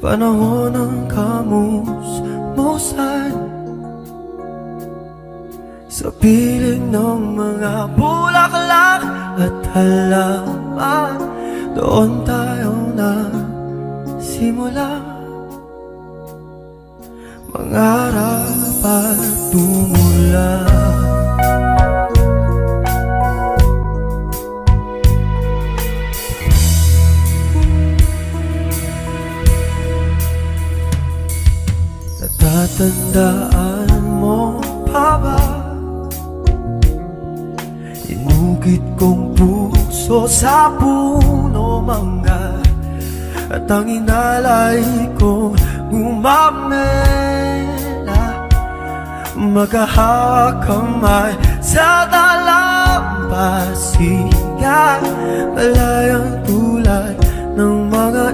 panahon ng kamusmusan sa piling ng mga bulaklak at halaman. Doon tayo nagsimula mangarap at tumula. Natatandaan mo pa ba? Inugit kong puso sa puno mangga, at ang inalay ko gumamela, magkahawak kamay sa dalampasigan, malayang tulad ng mga